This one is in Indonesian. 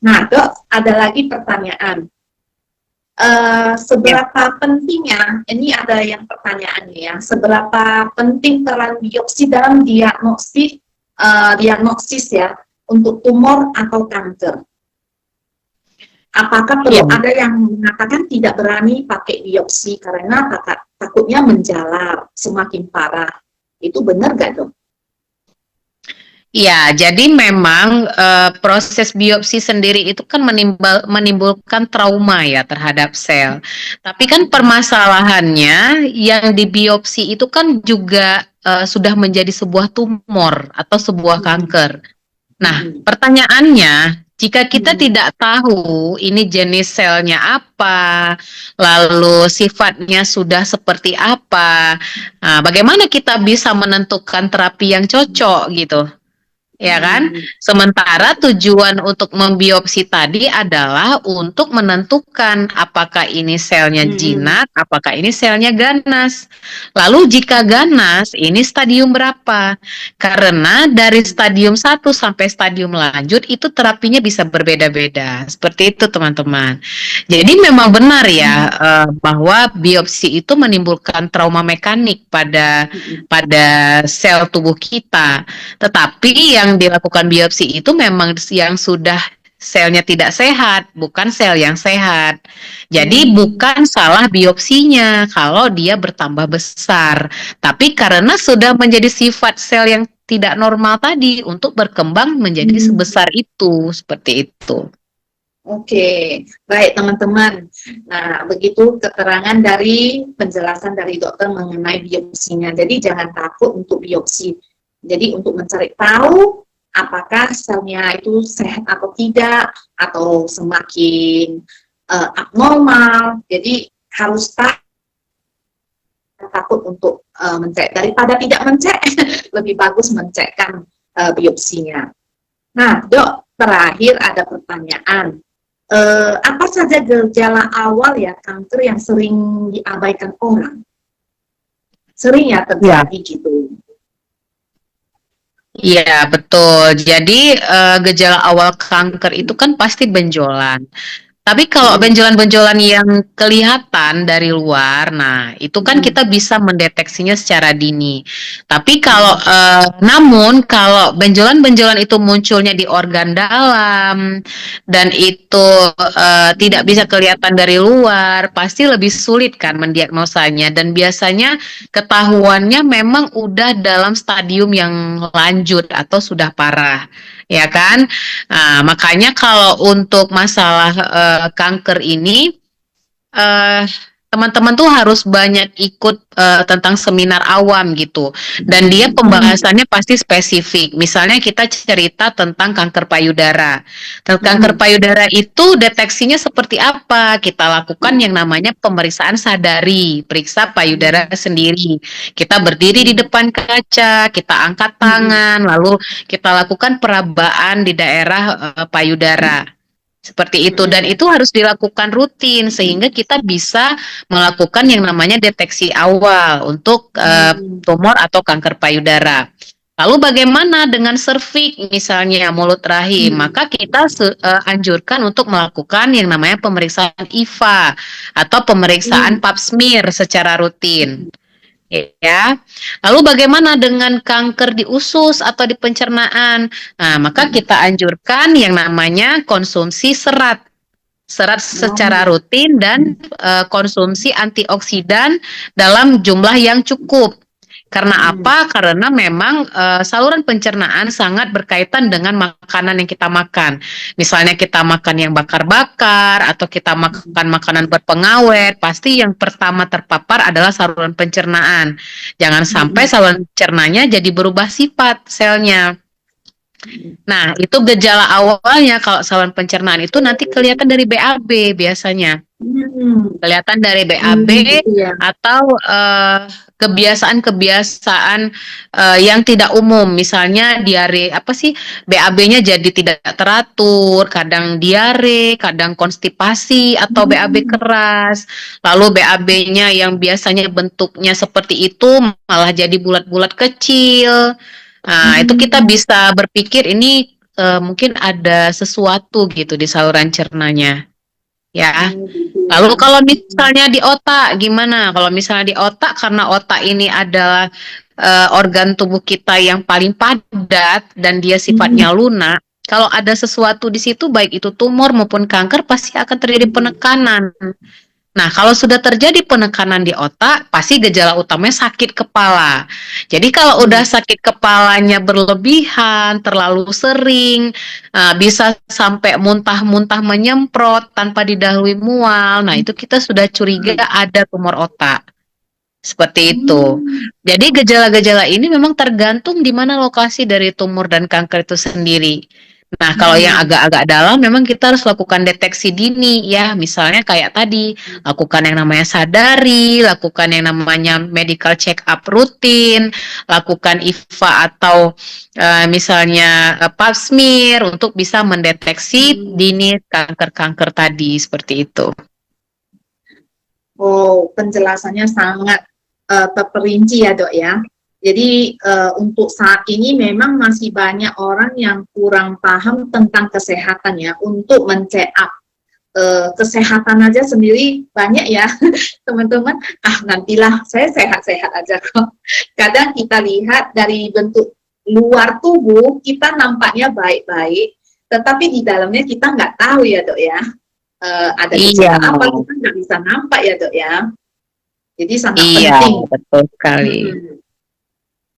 Nah, Dok, ada lagi pertanyaan. Ya. Seberapa pentingnya, ini ada yang pertanyaannya ya, seberapa penting peran biopsi dalam diagnosis ya untuk tumor atau kanker? Apakah Ya. perlu ada yang mengatakan tidak berani pakai biopsi karena takutnya menjalar semakin parah? Itu benar gak, Dok? Ya, jadi memang proses biopsi sendiri itu kan menimbulkan trauma ya terhadap sel. Tapi kan permasalahannya yang dibiopsi itu kan juga sudah menjadi sebuah tumor atau sebuah kanker. Nah, pertanyaannya, jika kita tidak tahu ini jenis selnya apa, lalu sifatnya sudah seperti apa, nah, bagaimana kita bisa menentukan terapi yang cocok gitu? Ya kan? Sementara tujuan untuk membiopsi tadi adalah untuk menentukan apakah ini selnya jinak, apakah ini selnya ganas. Lalu jika ganas, ini stadium berapa? Karena dari stadium 1 sampai stadium lanjut itu terapinya bisa berbeda-beda. Seperti itu, teman-teman. Jadi memang benar ya bahwa biopsi itu menimbulkan trauma mekanik pada sel tubuh kita. Tetapi yang dilakukan biopsi itu memang yang sudah selnya tidak sehat, bukan sel yang sehat. Jadi bukan salah biopsinya kalau dia bertambah besar. Tapi karena sudah menjadi sifat sel yang tidak normal tadi untuk berkembang menjadi sebesar itu, seperti itu. Oke, baik teman-teman. Nah, begitu keterangan dari penjelasan dari dokter mengenai biopsinya. Jadi jangan takut untuk biopsi. Jadi untuk mencari tahu apakah selnya itu sehat atau tidak, atau semakin abnormal. Jadi harus takut untuk mencek. Daripada tidak mencek, lebih bagus mencekkan biopsinya. Nah, Dok, terakhir ada pertanyaan. Apa saja gejala awal ya kanker yang sering diabaikan orang? Sering ya terjadi gitu. Iya, betul. Jadi gejala awal kanker itu kan pasti benjolan. Tapi kalau benjolan-benjolan yang kelihatan dari luar, nah itu kan kita bisa mendeteksinya secara dini. Tapi kalau namun kalau benjolan-benjolan itu munculnya di organ dalam dan itu tidak bisa kelihatan dari luar, pasti lebih sulit kan mendiagnosanya. Dan biasanya ketahuannya memang udah dalam stadium yang lanjut atau sudah parah, ya kan? Nah, makanya kalau untuk masalah kanker ini, teman-teman tuh harus banyak ikut tentang seminar awam gitu. Dan dia pembahasannya pasti spesifik. Misalnya kita cerita tentang kanker payudara. Dan kanker payudara itu deteksinya seperti apa? Kita lakukan yang namanya pemeriksaan sadari, periksa payudara sendiri. Kita berdiri di depan kaca, kita angkat tangan, lalu kita lakukan perabaan di daerah payudara. Seperti itu, dan itu harus dilakukan rutin sehingga kita bisa melakukan yang namanya deteksi awal untuk tumor atau kanker payudara. Lalu bagaimana dengan serviks misalnya mulut rahim? Maka kita anjurkan untuk melakukan yang namanya pemeriksaan IVA atau pemeriksaan pap smear secara rutin. Ya. Lalu bagaimana dengan kanker di usus atau di pencernaan? Nah, maka kita anjurkan yang namanya konsumsi serat secara rutin dan konsumsi antioksidan dalam jumlah yang cukup. Karena apa? Karena memang saluran pencernaan sangat berkaitan dengan makanan yang kita makan. Misalnya kita makan yang bakar-bakar atau kita makan makanan berpengawet, pasti yang pertama terpapar adalah saluran pencernaan. Jangan sampai saluran pencernanya jadi berubah sifat selnya. Nah, itu gejala awalnya kalau saluran pencernaan itu nanti kelihatan dari BAB biasanya. Kelihatan dari BAB atau kebiasaan-kebiasaan yang tidak umum, misalnya diare BAB-nya jadi tidak teratur, kadang diare, kadang konstipasi atau BAB keras. Lalu BAB-nya yang biasanya bentuknya seperti itu malah jadi bulat-bulat kecil. Nah, itu kita bisa berpikir ini mungkin ada sesuatu gitu di saluran cernanya, ya. Gitu ya. Lalu kalau misalnya di otak gimana? Kalau misalnya di otak, karena otak ini adalah organ tubuh kita yang paling padat dan dia sifatnya lunak. Kalau ada sesuatu di situ, baik itu tumor maupun kanker, pasti akan terjadi penekanan. Nah, kalau sudah terjadi penekanan di otak, pasti gejala utamanya sakit kepala. Jadi kalau udah sakit kepalanya berlebihan, terlalu sering, bisa sampai muntah-muntah menyemprot tanpa didahului mual. Nah, itu kita sudah curiga ada tumor otak. Seperti itu. Jadi gejala-gejala ini memang tergantung di mana lokasi dari tumor dan kanker itu sendiri. Nah, kalau yang agak-agak dalam memang kita harus lakukan deteksi dini ya. Misalnya kayak tadi, lakukan yang namanya sadari, lakukan yang namanya medical check up rutin, lakukan IVA atau misalnya pap smear untuk bisa mendeteksi dini kanker-kanker tadi seperti itu. Oh, penjelasannya sangat terperinci ya dok ya. Jadi untuk saat ini memang masih banyak orang yang kurang paham tentang kesehatan ya. Untuk men-check up kesehatan aja sendiri banyak ya teman-teman. Nantilah saya sehat-sehat aja kok. Kadang kita lihat dari bentuk luar tubuh kita nampaknya baik-baik, tetapi di dalamnya kita nggak tahu ya dok ya. Ada gejala apa kita nggak bisa nampak ya dok ya. Jadi sangat penting. Betul sekali.